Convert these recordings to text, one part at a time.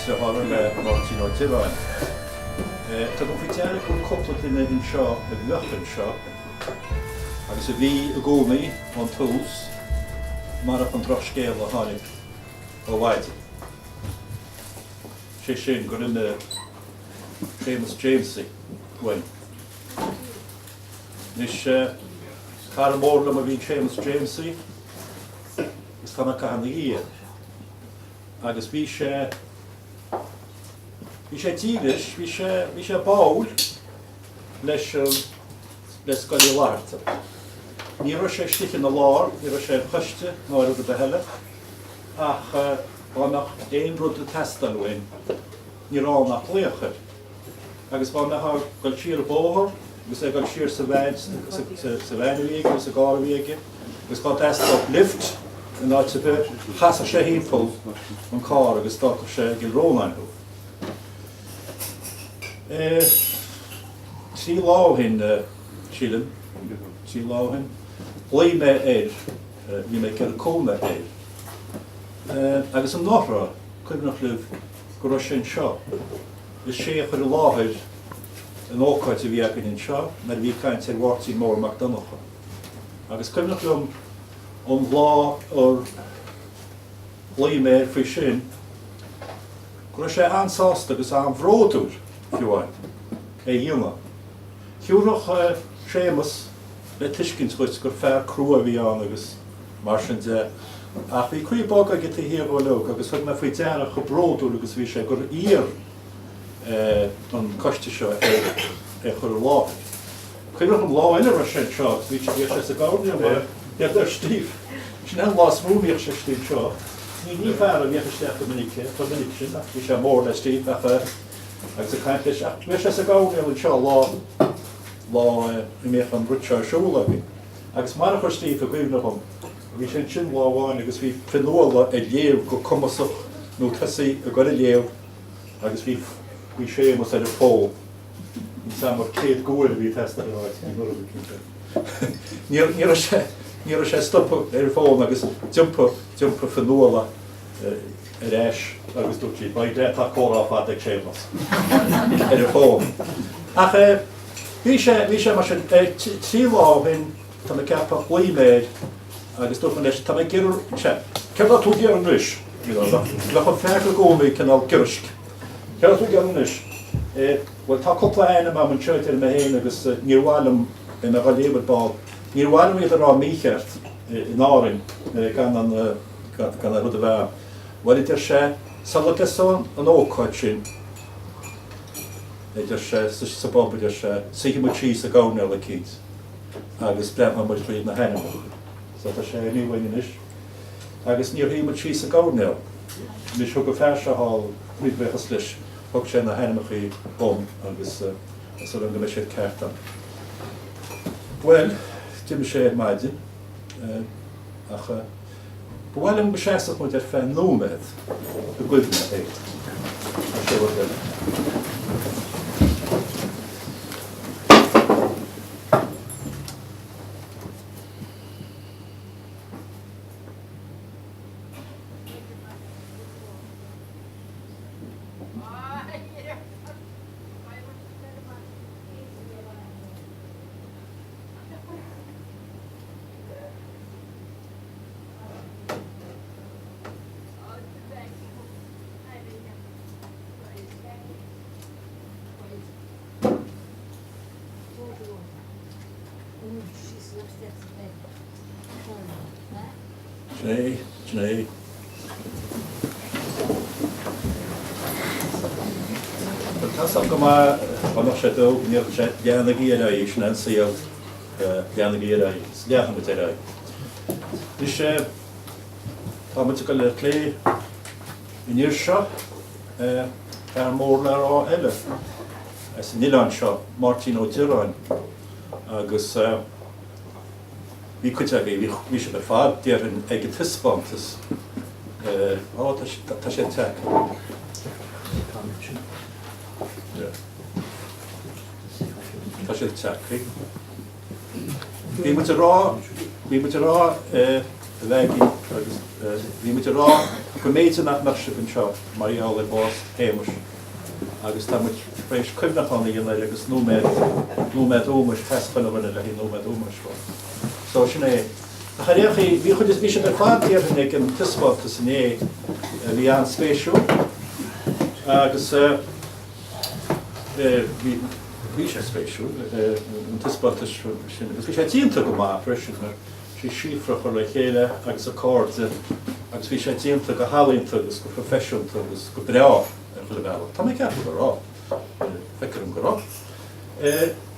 Síobhra Máirtín Ó Direáin. Tá go bhí dearg go coppla duine in seo a bhleachan seo, agus a bhí a gcónaí an tús mar an droscéal a tháinig ó Mháirtín. Sé sin go rinne Jamesy bhain. Nis cara mór le a bhí Jamesy gus tána caitheanna iad. Agus bhí sé tíris, bhí sé báil leis go leabharta. Ní raibh sé stichen na lár, ní raibh sé chuiste ná rud a heile, ach bhánach éon rud a testan uain, ní rá nach léochar. Agus bhánach goil siar a bóthar, agus goil siar sa bhainmhíige, agus sa gáirmhíige, agus gá testan lift, yn oed sy'n byr, chas a sé hynpol yn cor agos doc o sé gil Roman nhw. Tí láw hyn sílim, tí láw hyn. Blai me ni me gyda cwm agos yn norra, cwybnach lyf gwrs sy'n sio. Ys sé chwyr y láhyr yn ócaid i fi ag yn sio, mae'r fi caint e'r wartí mór MacDonach. Agos cwybnach lyf om lá o'r blai me fwy sy'n, gwrs sé ansást agos am fródwr fiwain, yma. Hiwrwch Seamus le tisgins gwrs gwr fer crwa fi an agos mar sy'n de. Ach fi cwy bog ag yty hir o lwg agos hwyd na fwy den ach o brodwr agos fi sé gwr ir yn costi sio chwr y lá. Cwyrwch yn lá enw ras sy'n sio, fi sé sy gawrni yma. Ja, dat is Steve. Snel was moe się z tym show. Nie fara wie się to minike, to minike, tak się more Steve, jak ze kantisch, wiesz się go, ja show law mnie van Richard Schule. Jak smar voor Steve gwyn hom. Vi się chin law one, agus vi fenola lew go komos no tasi go lew. Agus vi sé mo sa fall. Sam of Kate Gould vi tested right. Ní sé stoppa fón agus jumpa fanóla éis agus dútí, ba dé tá córá Fathach sémas fón. Ach bhí sé mar sin tí lá hyn tá na cepa blaiméid agus dúfan leis tá gurr cepa tú gur an nuis, le chu fecha gcónaí canál gursk. Cepa tú gur an nuis. Well tá copla aine am an seoir me héin agus níorhhailm in a galébar ball. Níor bhhailm iad rá mícheart in Árann gan a rud a bheith. Well idir sé salachasán an ócáid sin. Idir sé sa bob idir sé sigimú tíos a gána le cíd. Agus blem an muid tríd na henna. So tá sé níhain inis. Agus níor híimú tíos a gána. Nis thug go fear se hall mid bechas leis thug sé na hennachaí bom agus as an go sé ceartan. Well, Jim sé Máirtín, ach bhfuil an beseach mu ar fan nóméid go gcuimhne éit. Sé bhfuil Sné. Tasach go má an sé do níor deanna gíra is an síl deanna gíra is leachan go ra. Is sé tá mu go le lé iníor seo ar mór le á eile. As Nílan seo Máirtín Ó Direáin agus vi kunt zeggen, vi should be far der en egen tidsbantes. Dat is het tak. Dat is het tak. Vi moeten raar bhí muid rá bheith bhí muid rá go méide nach meise an seo maríall le bás éimeis. Agus tá muid rééis cuimnachána dhéana agus nóméid ómas heascailhna le hí nóméid ómas go. So sin é. A charéchaí bhí chud is bhí sé ar fátíar ag an tispáilta san é bhí an spéisiú agus bhí sé spéisiú an tispáilta sin. Agus bhí sé tíonta go má freisin sí sífra chu le chéile agus a cóirde agus bhí sé tíonta go hálínta agus go profisiúnta agus go breá chu le bhealach. Tá mé ceapú go rá, feiceann go rá.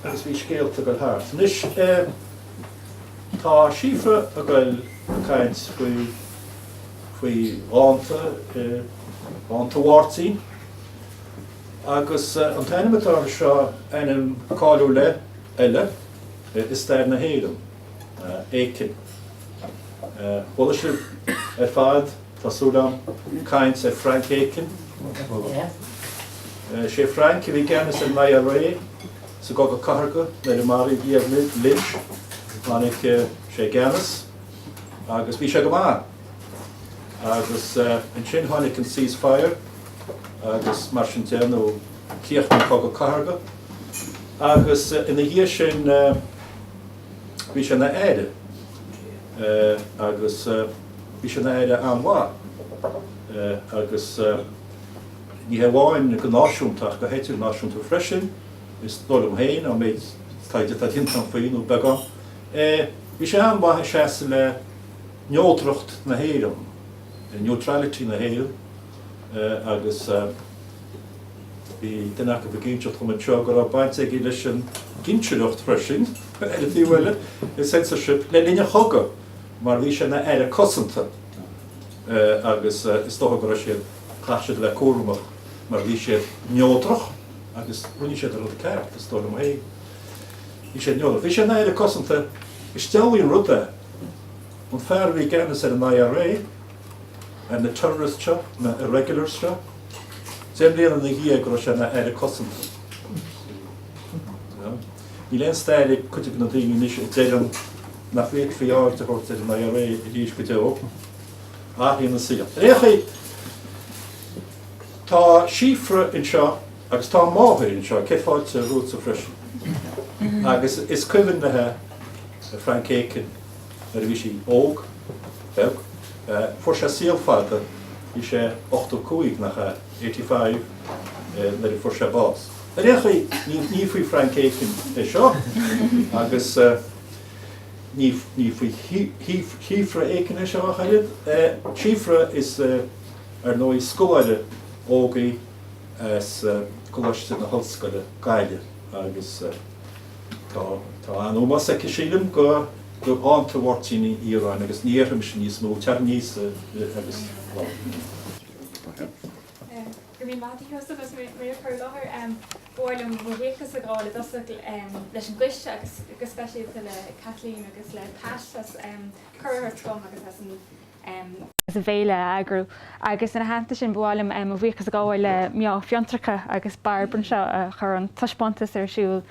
Agus bhí scéalta go thart. Nis tá sífra a gail caint faoi bhaanta Mháirtín agus an tainimetá seo anam cáú le eile is stair na héireann Aiken. Bhuaile sib ar fad tásúlam caint Frank Aiken. Sé Frank bhí ceannas an IRA sa go carga le na marí díobh lynch tháinig sé ceannas agus bhí sé go má. Agus an sin tháinig an ceasefire agus mar sin déanú cíochtna go carga. Agus ina dhíos sin bhí sé na éide agus bhí sé na éide an bhá. Agus ní bháin go náisiúntaach go héitú náisiúnta freisin, is dóm héin a méid taide a hintan faoin ó beagán. Bhí sé an bhathe séasa le neódrocht na héireann, neutrality na héireann, agus bhí duine go bhgéinteach chum an seo go baint ag leis an ginseocht freisin, bhile is censorship le líne choga, mar bhí sé na éire cosanta agus is dócha go sé chaisiid le cuaramach mar bhí sé neódroch agus runí sé rud ceart is dóm héin. Bhí sé neódroch. Bhí sé na éire cosanta is stealaíon ruda an fear bhí ceannas ar an IRA ar na terrorist seo, na irregulars seo. Sé bliana na hí go sé na éire cosanta. Ní leon stair chuide na daoine níos déan nach féad fiáir a chuirt ar an IRA i dtíos go teó. Hí na siad. Réchaí tá sífra in seo agus tá máthair in seo ceáilte rút a freisin. Agus is cuimhannathe Frank Aiken ar bhí sí óg, beg, fuair sé síolfada bhí sé 85 nach 85 na fuair sé bás. Réchaí ní faoi Frank Aiken é seo agus ní faoi sífra Aiken é seo a chaid. Sífra is ar nó scóide ógaí scoláiste na hoscoile gaiile agus tá an ómas aici sílim go áanta Mháirtín Dhireáin agus níorthaim sin níos mó tear níos agus Gur bhí mátí hosta agus mé chuir láthir bhilm bhhéchas a gáil leis an gcuiste agus speisialta le Kathleen agus le Taistas chuirthart gom agus as a bhéile agrú. Agus ina hananta sin bháilm a bhíchas a gáil le meá fiontracha agus barbran seo chur an tuispontas ar siúil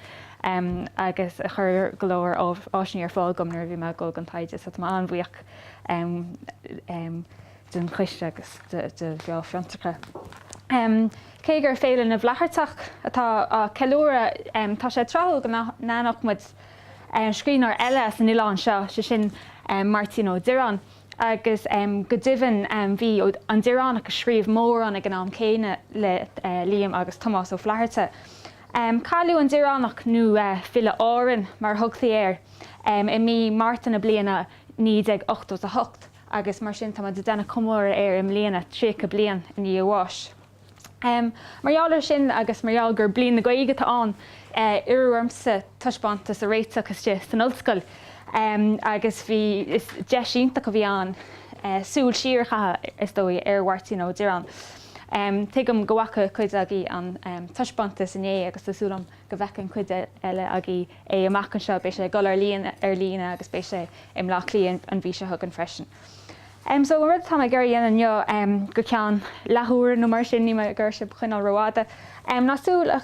agus a chur golóir áisní ar fáil gomnar bhí me go an taide sa má an bhuiach den chuiste agus de bheá fiontracha. Cé gur féile na bhlathirteach atá ceúra tá sé trethúil go nánach muid scrínar eile san Uaillán seo sé sin Máirtín Ó Direáin. Agus go divan bhí an Dhireáin go scríomh mór an ag an am céine le Liam agus Tomás ó Flaharta. Cailú an Dhireánach nó fila Árann mar thugtaí air I mí Máirtín a bliana 988 agus mar sin tá de denna cumóir air im bliana 3 blian in díomháis. Marall sin agus marall gur blian na gaige tá an uormsa tuisbanta sa réiteachiste san ollscoil. Agus bhí is deisínta go bhí an Súil Siar is dói ar Máirtín Ó Direáin. Tuigem go bhacha chuid agé an tuisbanta san é agus tásúlam go bhhecinn chuide eile agé é amachchan seo béis sé go ar líon ar lína agus béis sé im lech líon an bhí se thug an freisin. So when we're talking about Gary and yo, go cean lethúr nó mar sin ní mar gur se chuinál roáda. Na súil a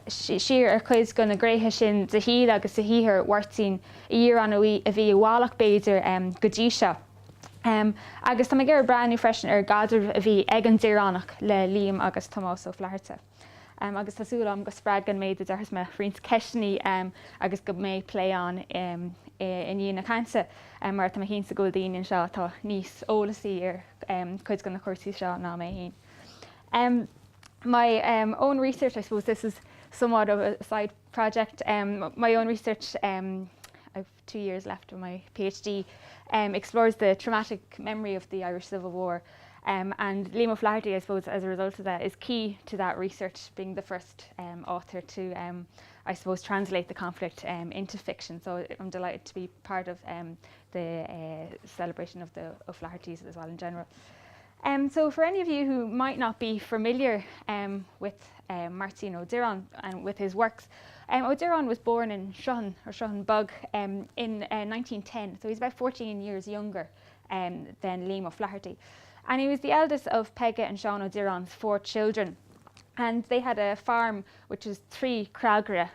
siar ar chuid go na gréthe sin de híad agus sa híthir Mháirtín I Dhireáin a bhí bhálach béidir go dtí seo. Agus tá gur brand freisin ar gadidir a bhí ag an Dhireánach le Liam agus Tomás ó Fhilíocht. Agus tásúil am go spread gan méid dearthas me rions ceisní agus go méid pléán in dhéana cansa mar tá hín sa ggóildaíonn seo tá níos ólasí ar chuid gan na chuirsaí seo ná mé hín. My own research, I suppose this is somewhat of a side project. My own research, I've 2 years left of my PhD, explores the traumatic memory of the Irish Civil War. And Liam O'Flaherty, I suppose, as a result of that, is key to that research, being the first author to, I suppose, translate the conflict into fiction. So I'm delighted to be part of the celebration of the O'Flahertys as well in general. So for any of you who might not be familiar with Máirtín Ó Direáin and with his works, Ó Direáin was born in Shuhan, or Shuhan Bug, in 1910, so he's about 14 years younger than Liam O'Flaherty. And he was the eldest of Pegah and Sean Ó Direáin's 4 children. And they had a farm which was 3 Cragra,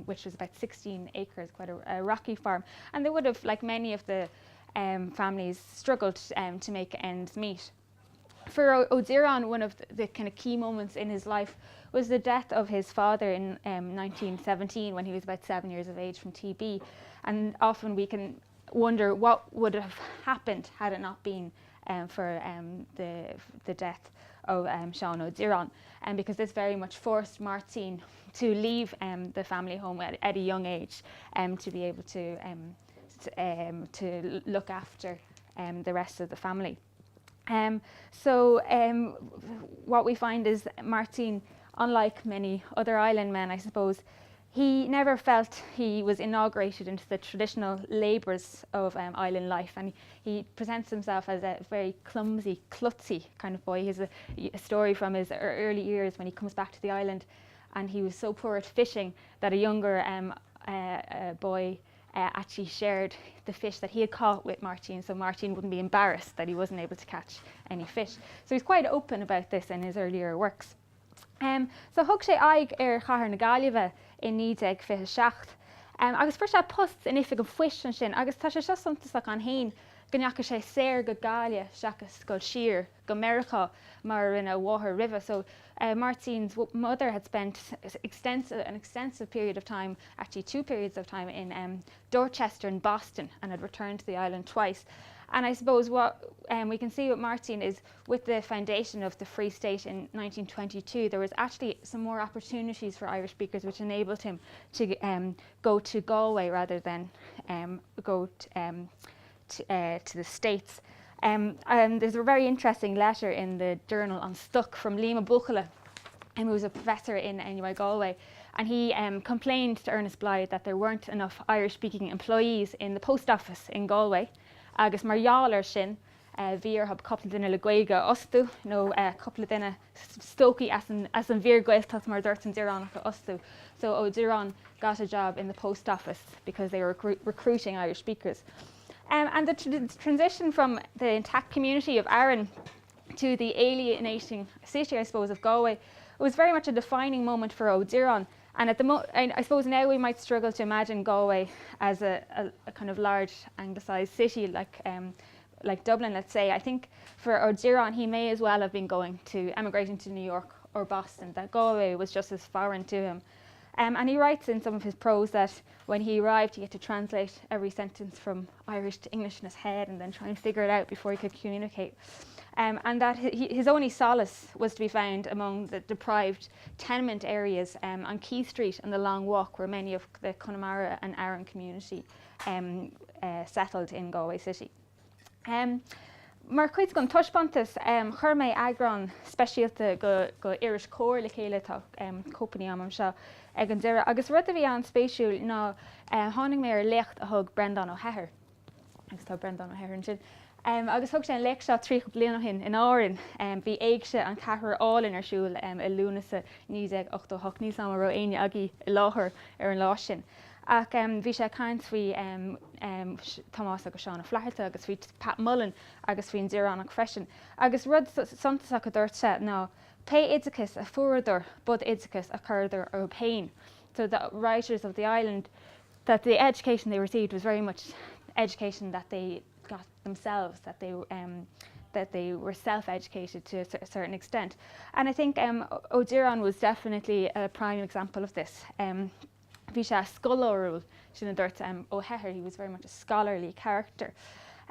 which was about 16 acres, quite a rocky farm. And they would have, like many of the families, struggled to make ends meet. For Ó Direáin, one of the kind of key moments in his life was the death of his father in 1917 when he was about 7 years of age from TB. And often we can wonder what would have happened had it not been for the death of Sean Ó Direáin, because this very much forced Máirtín to leave the family home at a young age to be able to look after the rest of the family. What we find is Máirtín, unlike many other island men, I suppose, he never felt he was inaugurated into the traditional labours of island life, and he presents himself as a very clumsy, klutzy kind of boy. He has a story from his early years when he comes back to the island, and he was so poor at fishing that a younger boy actually shared the fish that he had caught with Máirtín, so Máirtín wouldn't be embarrassed that he wasn't able to catch any fish. So he's quite open about this in his earlier works. So thug sé aig chathair na Gaillimhe in 1927. Agus fuair sé post in ifig an fuis an sin, agus tá sé seo suntasach an hain gneacha sé séir go Gaile seachas Súil Siar go Mericha mar in a Water River. So Máirtín's mother had spent an extensive period of time, actually 2 periods of time, in Dorchester and Boston, and had returned to the island twice. And I suppose what we can see with Máirtín is, with the foundation of the Free State in 1922, there was actually some more opportunities for Irish speakers, which enabled him to go to Galway rather than go to the States. And there's a very interesting letter in the journal on Stuck from Liam Buchala, who was a professor in NUI Galway, and he complained to Ernest Blythe that there weren't enough Irish-speaking employees in the post office in Galway. Agus mar jálar sin, bhíor hab couple duine le Gaeilge ostu, no couple duine stoki as an bhíor Gaeltas mar dúirt an Dhireánach ostu. So Ó Direáin got a job in the post office because they were recruiting Irish speakers. And the transition from the intact community of Árann to the alienating city, I suppose, of Galway was very much a defining moment for Ó Direáin. And at I suppose now we might struggle to imagine Galway as a kind of large anglicised city like Dublin, let's say. I think for Ó Direáin, he may as well have been emigrating to New York or Boston, that Galway was just as foreign to him. And he writes in some of his prose that when he arrived, he had to translate every sentence from Irish to English in his head and then try and figure it out before he could communicate. And that his only solace was to be found among the deprived tenement areas on Quay Street and the Long Walk, where many of the Connemara and Árann community settled in Galway City. Mar chuid gon tuispantas chuir mé agran speisialta go Irish cóir le chéile tá cópaní am seo ag an deire, agus rud a bhí an spéisiúil ná tháinig mé ar lecht a thug Brendan O'Hehir, agus tá Brendan O'Hehir an sin. Agus thug sé an lecht seo 3 bliana hin in Árann, bhí éigse an cethir álainn ar siúil i lúnasa 1988 níos am ro aine agé i láthair ar an lá sin. ach bhí sé caint faoi Tomás agus Seán Flaherty agus faoi Pat Mullen agus faoin Dhireáin freisin. Agus rud suntasach a dúirte ná pe idicus a furador, bud idicus a chuidir ó pain. So the writers of the island, that the education they received was very much education that they got themselves, that they were self-educated to a certain extent. And I think Ó Direáin was definitely a prime example of this. Bhí sé scoláireúil sin dúirt ó Heather, he was very much a scholarly character.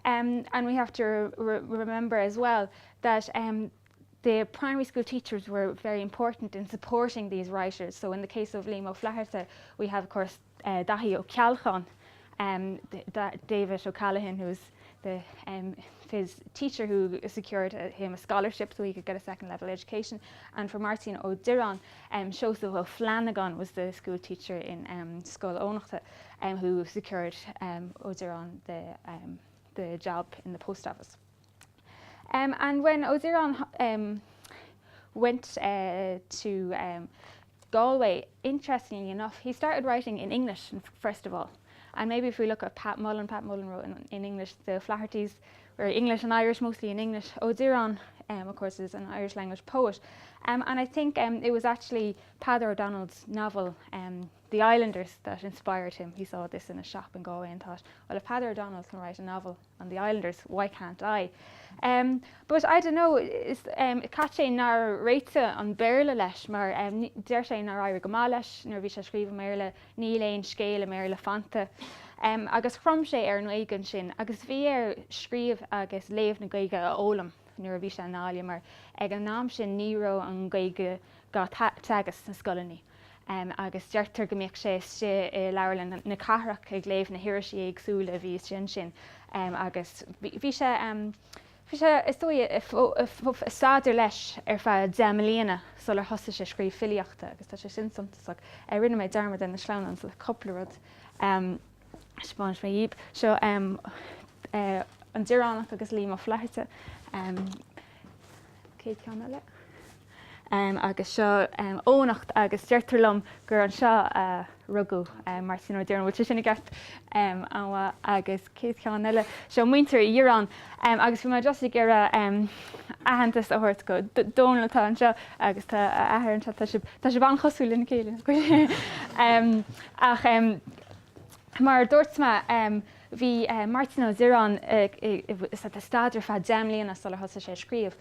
And we have to remember as well that the primary school teachers were very important in supporting these writers. So in the case of Liam O'Flaherty, we have, of course, Dahi O'Callaghan, David O'Callaghan, who was his teacher who secured him a scholarship so he could get a second level education. And for Máirtín Ó Direáin, Seosamh O'Flanagan was the school teacher in Súil Siar, who secured Ó Direáin the job in the post office. And when Ó Direáin went to Galway, interestingly enough, he started writing in English first of all. And maybe if we look at Pat Mullen wrote in English, the Flahertys were English and Irish, mostly in English. Ó Direáin, of course, is an Irish language poet. And I think it was actually Peadar O'Donnell's novel, The Islanders, that inspired him. He saw this in a shop in Galway and thought, well, if Peadar O'Donnell can write a novel on the Islanders, why can't I? But I don't know, caché nar réite an béirle leis, mar deir sé nar áire go má leis, nar bhí sé scríomh méile ní léon scéal méile fanta. Agus chrom sé ar an éigean sin, agus bhí scríomh agus léamh na gaige a ólam, nuair bhí sé anáile, mar ag an náam sin níró an gaige gá teagas na scoilní. Agus deirtar go mbeadh sé leabharlann na cathrach ag léamh na hiiriseí agsúla bhí sin. Agus bhí sé sáidir leis ar feadh 10 mbliana sular thosa sé scríobh fhilíochta, agus tá sé sin suntasach rinne méid dearmad in na sleanán sa coppla rud spáins mé díb. Seo an Dhireánach agus Liam O'Flaherty, céad ceanna le. Agus seo ónacht agus deirtarlumm gur an seo rugú Máirtín Ó Direáin, bhil sinna gceart anha agus céad ceann eile seo muintear Dhireáin, agus bhí mar just gur ahantas a thuirt go dónatá an seo agus tá ahar an tá sé bhan chosúil in céile. Ach mar dúirtma bhí Máirtín Ó Direáin is at a stadidir feadh 10 mbliana sular thosa sé scríomh.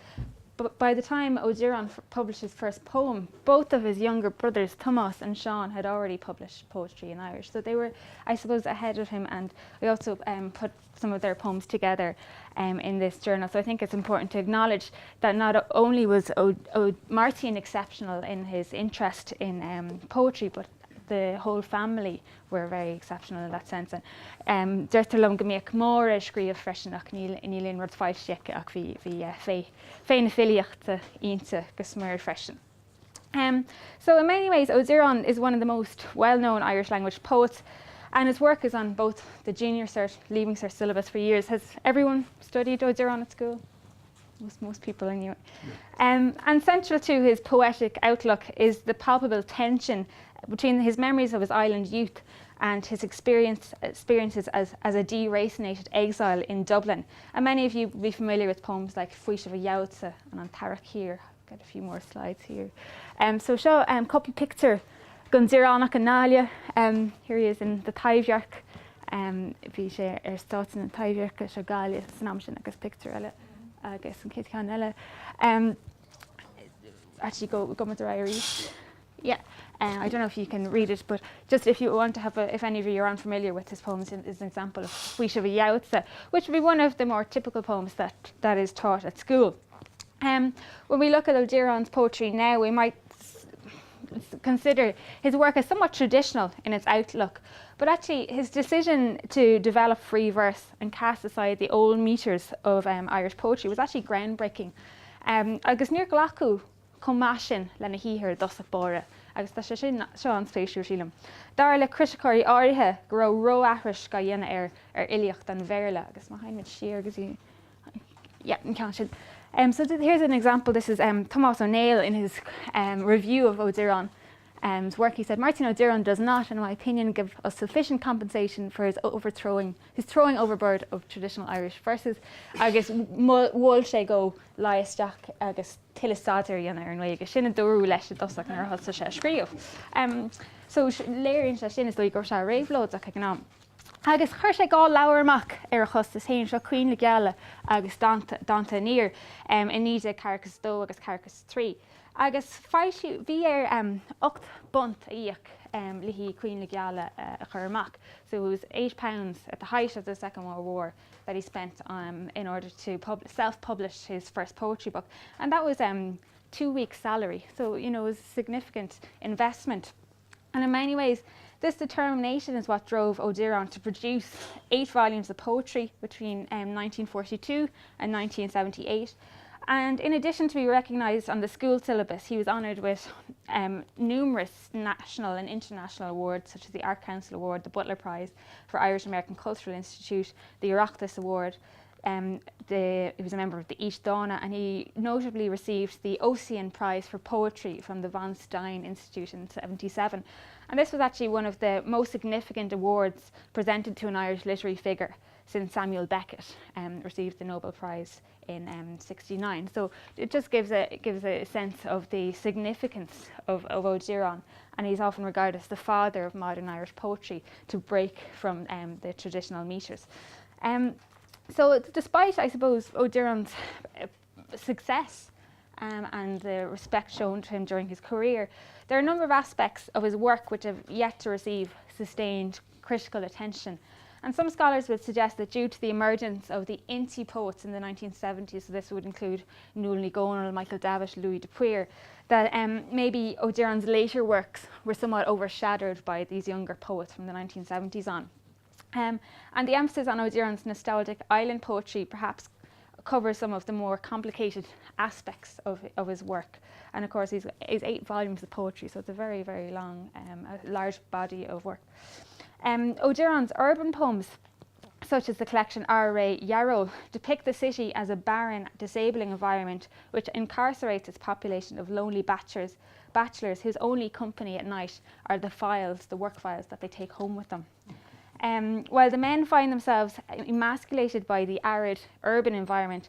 But by the time Ó Direáin published his first poem, both of his younger brothers, Thomas and Sean, had already published poetry in Irish. So they were, I suppose, ahead of him, and we also put some of their poems together in this journal. So I think it's important to acknowledge that not only was Máirtín exceptional in his interest in poetry, but the whole family were very exceptional in that sense. And deirtarlumm go mbeadh mór a scríomh freisin ach ní líon rud fáilseice ach bhí féin na fhilíochta ionta go smúir freisin. So in many ways, Ó Direáin is one of the most well-known Irish language poets, and his work is on both the junior cert, leaving cert syllabus for years. Has everyone studied Ó Direáin at school? Most people anyway. And central to his poetic outlook is the palpable tension between his memories of his island youth and his experiences as a deracinated exile in Dublin. And many of you will be familiar with poems like Fhilíocht Mháirtín and An Tairc here. Got a few more slides here. So show couple picture gon Dhireánach an náile. Here he is in the Taibhhearc. Bhí sé stáit in an Taibhhearc se gáile san sin agus picture eile agus an céad ceann eile. Actually go with the Irish. Yeah, I don't know if you can read it, but just if you want to have if any of you are unfamiliar with his poems, is an example of Fhilíocht Mháirtín, which would be one of the more typical poems that is taught at school. When we look at Ó Direáin's poetry now, we might consider his work as somewhat traditional in its outlook, but actually his decision to develop free verse and cast aside the old metres of Irish poetry was actually groundbreaking. Agus níor glacu Comásin lena híhir dosach bóra, agus tá sé sin seo an spéisiú sílam. Dar le crisicóirí áirithe go raibh ró ahris go dhéanana ar ilíocht an bhéirle, agus má haimid siar agus an ceann sin. So here's an example. This is Thomas O'Neill in his review of Ó Direáin. His work, he said, Máirtín Ó Direáin does not, in my opinion, give us sufficient compensation for his throwing overboard of traditional Irish verses. Agus wall sé go laisteach agus tilastáir an ar an way agus sinna dúrú leis dosach nar hosa sé scríomh. So léironn sé sin is dó gur se réhlód ach gnám. Agus chuir sé gá leabharach ar a chus is héin seo Cuoin le Geala agus Danta níor in níide Caracas 2 agus Caracas 3. Agus bhí ar 8 bunt a íoc lihí Cuoin le Geala a chur amach. So it was £8 at the height of the Second World War that he spent in order to self-publish his first poetry book. And that was 2 weeks' salary. So, you know, it was a significant investment. And in many ways, this determination is what drove Ó Direáin to produce 8 volumes of poetry between 1942 and 1978. And in addition to be recognised on the school syllabus, he was honoured with numerous national and international awards, such as the Art Council Award, the Butler Prize for Irish American Cultural Institute, the Oireachtas Award. He was a member of the East Dána, and he notably received the Ossian Prize for Poetry from the Von Stein Institute in '77. And this was actually one of the most significant awards presented to an Irish literary figure since Samuel Beckett received the Nobel Prize in '69. So it just gives a sense of the significance of Ó Direáin, and he's often regarded as the father of modern Irish poetry to break from the traditional metres. So despite, I suppose, Ó Direáin's success and the respect shown to him during his career, there are a number of aspects of his work which have yet to receive sustained critical attention. And some scholars would suggest that due to the emergence of the Inti poets in the 1970s, so this would include Nuala Ní Dhomhnaill, Michael Davitt, Louis Dupuy, that maybe Ó Direáin's later works were somewhat overshadowed by these younger poets from the 1970s on. And the emphasis on Ó Direáin's nostalgic island poetry perhaps covers some of the more complicated aspects of his work. And of course, he's 8 volumes of poetry, so it's a very, very long, a large body of work. Ó Direáin's urban poems, such as the collection Árann Yarrow, depict the city as a barren, disabling environment which incarcerates its population of lonely bachelors whose only company at night are the work files that they take home with them. While the men find themselves emasculated by the arid urban environment,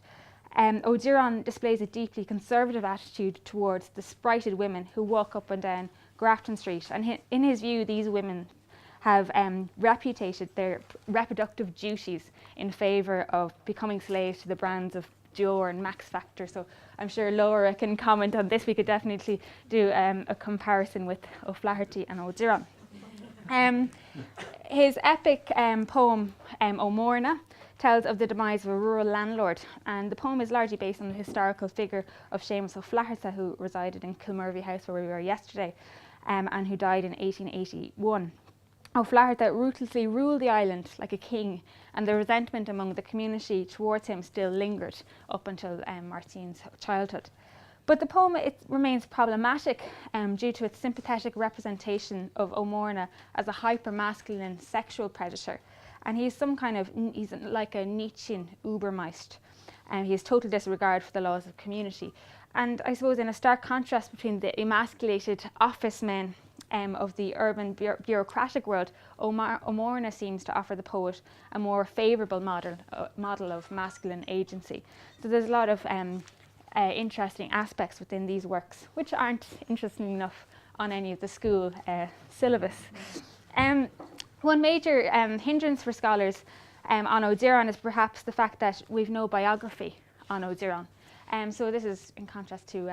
Ó Direáin displays a deeply conservative attitude towards the sprighted women who walk up and down Grafton Street. And in his view, these women have repudiated their reproductive duties in favour of becoming slaves to the brands of Dior and Max Factor. So I'm sure Laura can comment on this. We could definitely do a comparison with O'Flaherty and Ó Direáin. His epic poem, Ó Morna, tells of the demise of a rural landlord, and the poem is largely based on the historical figure of Seamus O'Flaherty, who resided in Kilmurvey House where we were yesterday, and who died in 1881. O'Flaherty ruthlessly ruled the island like a king, and the resentment among the community towards him still lingered up until Máirtín's childhood. But the poem remains problematic due to its sympathetic representation of Ó Morna as a hyper-masculine sexual predator. And he's like a Nietzschean Übermeist. He has total disregard for the laws of community. And I suppose in a stark contrast between the emasculated office men of the urban bureaucratic world, Ó Morna seems to offer the poet a more favourable model of masculine agency. So there's a lot of interesting aspects within these works, which aren't interesting enough on any of the school syllabus. One major hindrance for scholars on Ó Direáin is perhaps the fact that we've no biography on Ó Direáin. So this is in contrast to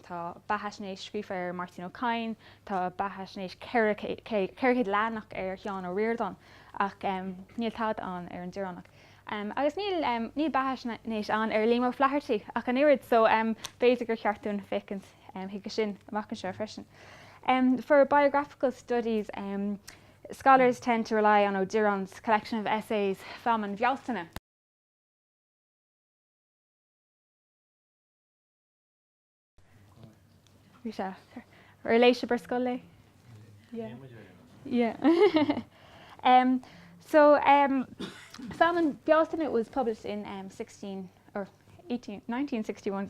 tá Bahasnéis scrífar Máirtín Ó Direáin, tá Bahasnéis Ceircéad Lánach Cheann Ó Riordan, ach níl tád an an Direánach. Agus níl Bahasnéis an Liam O'Flaherty ach an irid, so béidir gur cheartún fécint hiag sin amach an seo freisin. For biographical studies, scholars tend to rely on Ó Direáin's collection of essays Feamán Bhealtaine. Relation Berscolle? Yeah. So Feamán Bhealtaine was published in 1961,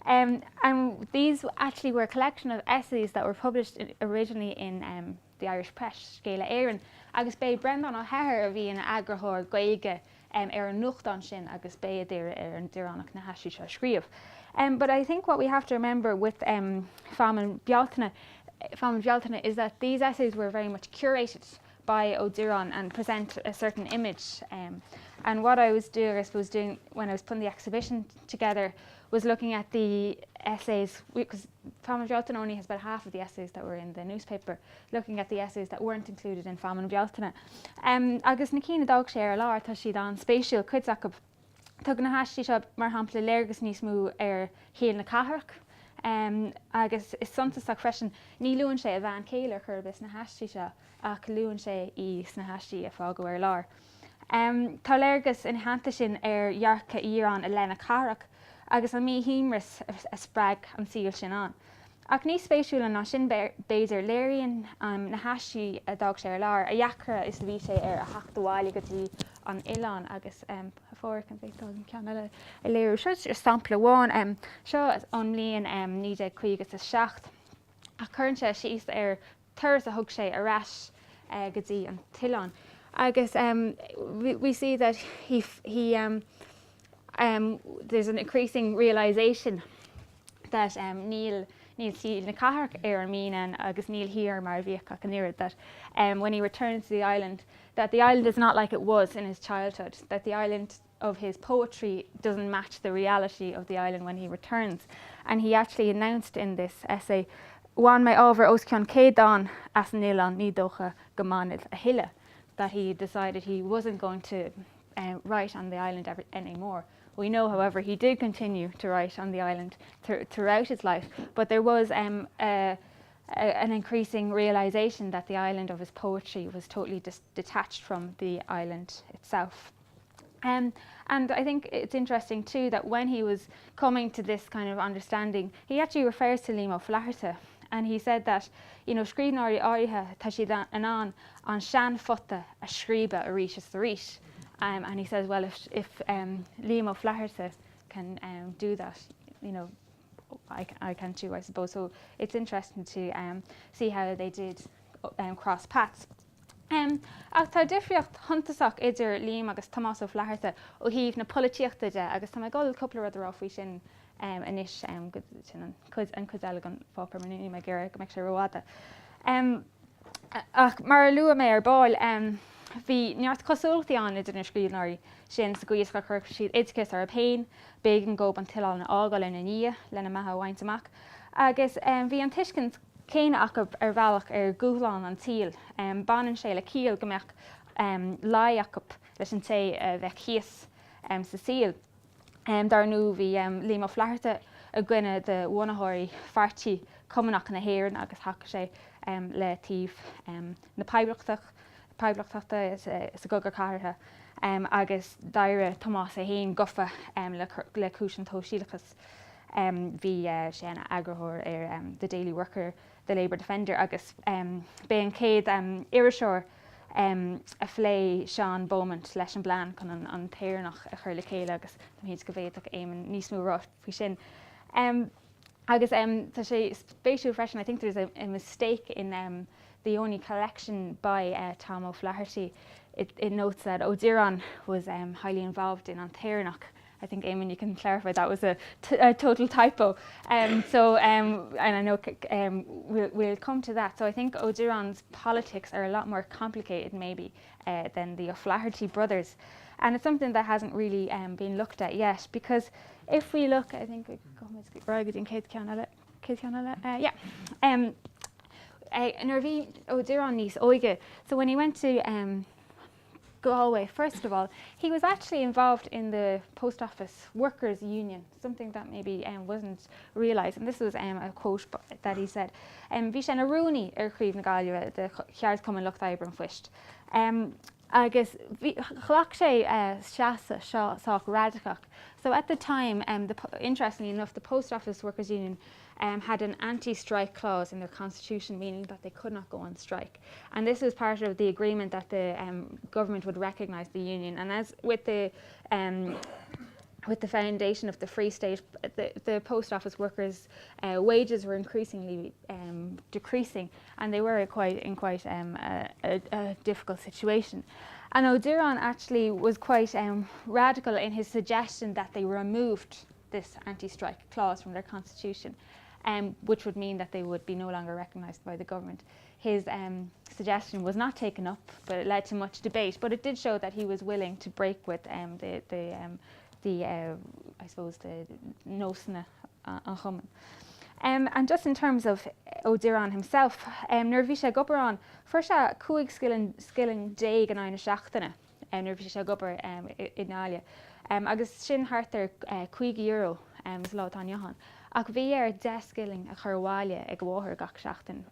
and these actually were a collection of essays that were published originally in the Irish press, Scéile Éireann, agus bé Brendan O'Hare a bhí in agrathóir gaeilge an nuachtáin sin agus bé idir an Dhireánach na Haisí seo scríomh. But I think what we have to remember with Famine Bealtaine is that these essays were very much curated by Ó Direáin and present a certain image. And what I was doing when I was putting the exhibition together was looking at the essays, because Famine Bealtaine only has about half of the essays that were in the newspaper, looking at the essays that weren't included in Famine Bealtaine. Agus na cína dóg sé ar lár tá siad an spéisiúil cuideach tug na haisí seo mar hampla léargus níos mú ar híal na cathrach. Agus is suntasach freisin ní luann sé a bhean céile churbis na haisí seo ach luann sé í sna haisí a fágu ar lár. Tá léargus in hananta sin ar dhearcha Íorán a lena cathrach agus an mí hímras a sppraig an síl sin an. Ach ní spéisiúla ná sin béidir léiríonn na haisí a dóg sé ar lár a dheachra is bhí sé ar a hachtúáil go dtí an Ileán agus fór an bhéitá an cean eile a léirú seo ar sampla bháin seo an mblion 1957 a chuann sé síos ar turas a thug sé arás go dtí an Tileán. Agus we see that there's an increasing realisation that níl síl na cathrach ar an mína agus níl hir mar bhíoch ach an irid, that when he returns to the island, that the island is not like it was in his childhood, that the island of his poetry doesn't match the reality of the island when he returns. And he actually announced in this essay, "Bhain mé ábhar os ceann céadán as an Ileán ní dócha go mánad a huile," that he decided he wasn't going to write on the island anymore. We know, however, he did continue to write on the island throughout his life, but there was an increasing realisation that the island of his poetry was totally detached from the island itself. And I think it's interesting too that when he was coming to this kind of understanding, he actually refers to Líam Ó Fhlatharta, and he said that, you know, scríbhneoirí áirithe tá siad an sean fota a scríbe a ríis is the ríis. And he says, well, if Líam Ó Fhlatharta can do that, you know, I can too, I suppose. So it's interesting to see how they did cross paths. Ach tá difriocht huntasach idir Líam agus Tomás Ó Fhlatharta ó híomh na polítíochta de, agus tá go couple of other faoi sin inis an chud eile an fápar manúní me ggéire go meid sé roáda. Ach mar lua mé ar báil, bhí neart cosúlachtaí an idir na scríbhneoirí sin sa gcuiosca chuir siad idscas ar a péin, bégan go an Tileán na ágáil lena ní lena maithe bhaint amach. Agus bhí an tuiscint céine ach ar bhealach ar gúthláán an tíl, banan sé le cíal go mbeadh láiach leis an té bheith chias sa síl. Darnú bhí Líam Ó Fhlatharta a gcuine de bhuanaitheoirí fartí cumanach na hÉireann agus thaca sé le tíomh na peibleachta is a gogur cathartha agus daire Tomás a héin gofa le cúis an tóisiachas bhí sé an agrathóir ar the Daily Worker, the Labour Defender, agus bé an céad iriseoir a phlé Sean Beaumont leis an blean chun an téirnach a chur le chéile agus híad go bhéadach éimean níos mó rá faoi sin. Agus tá sé spéisiú freisin, I think there's a mistake in the only collection by Tom Ó Fhlatharta. It notes that Ó Direáin was highly involved in an téirnach. I think, Eamon, you can clarify that was a total typo. And I know we'll come to that. So I think Ó Direáin's politics are a lot more complicated maybe than the O'Flaherty brothers. And it's something that hasn't really been looked at yet, because if we look, I think Nerví Ó Direáin níos óige. So when he went to Galway, first of all, he was actually involved in the Post Office Workers' Union, something that maybe wasn't realised. And this was a quote that he said, "Bhí sé na rúnaí ar chríomh na Galway, the cheart cumann lucht oibre an phoist." Agus chlach sé seasa sách radicach. So at the time, interestingly enough, the Post Office Workers' Union had an anti-strike clause in their constitution, meaning that they could not go on strike. And this was part of the agreement that the government would recognise the union. And as with the with the foundation of the Free State, the post office workers' wages were increasingly decreasing, and they were in quite a difficult situation. And Ó Direáin actually was quite radical in his suggestion that they removed this anti-strike clause from their constitution, which would mean that they would be no longer recognised by the government. His suggestion was not taken up, but it led to much debate. But it did show that he was willing to break with I suppose the nósanna an chumann. And just in terms of Ó Direáin himself, nuair bhí sé gobbarán, fuair sé 5 scilling déag an aine seachtaine, nuair bhí sé gobbar in Áile. Agus sin hartar €5 is lá an Johan. Ach bhí 10 scilling a chur bháile ag bháthair gach seachtain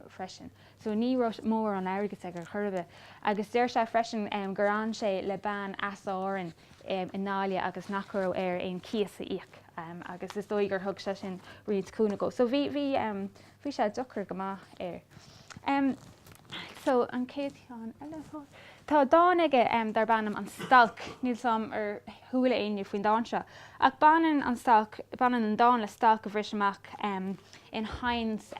freisin. So ní mór an airgus ag churbe. Agus déir sé freisin gur an sé le ban as Árann in Áile agus nachró ein cíasa íoc. Agus is dói gur thug sé sin riad cúna go. So bhí sé duchar go maith So an céad an eile Tá dá aige dar bannam an stalc níl sam thuúla aonniu faoin dáin seo. Ach banan an dáin le stalc a bhris amach in Heinz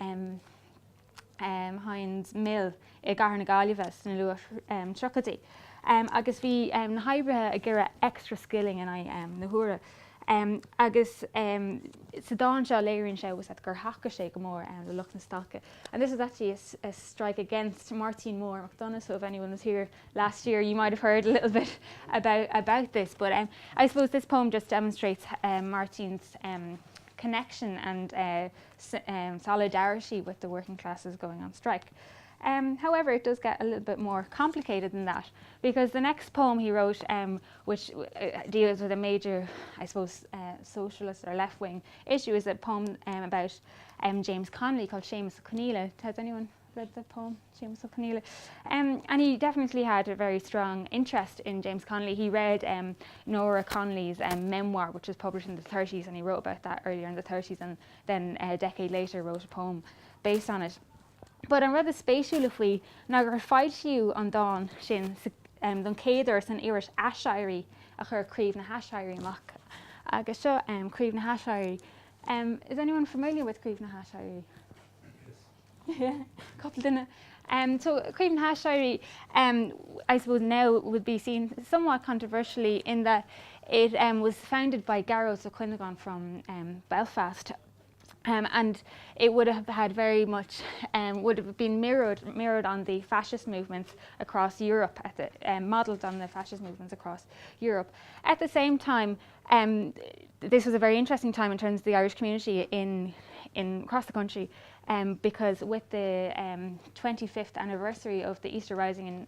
Mill I gcathair na Gaillimhe na luath Trocadí. Agus bhí na haibrithe a gcuire extra skilling in na huaire. Agus sa dáin seo léironn sé was gur hacha sé go mór le lucht na stalca. And this is actually a strike against Máirtín Ó Direáin. So if anyone was here last year, you might have heard a little bit about this. But I suppose this poem just demonstrates Máirtín's connection and solidarity with the working classes going on strike. However, it does get a little bit more complicated than that, because the next poem he wrote, which deals with a major, I suppose, socialist or left-wing issue, is a poem about James Connolly called Séamus Ó Conaoile. Has anyone read the poem, Séamus Ó Conaoile? And he definitely had a very strong interest in James Connolly. He read Nora Connolly's memoir, which was published in the 30s, and he wrote about that earlier in the 30s, and then a decade later wrote a poem based on it. But an rud is spéisiúla faoi ná gur fáiltiú an dáin sin don céidir san iris aisairí a chur críomh na haisairí amach. Agus seo críomh na haisairí. Is anyone familiar with críomh na haisairí? Yes. Yeah, couple duine. So críomh na haisairí, I suppose now would be seen somewhat controversially in that it was founded by Garros O'Quinnigan from Belfast. And it would have had very much, would have been mirrored on the fascist movements across Europe, modelled on the fascist movements across Europe. At the same time, this was a very interesting time in terms of the Irish community across the country, because with the 25th anniversary of the Easter Rising in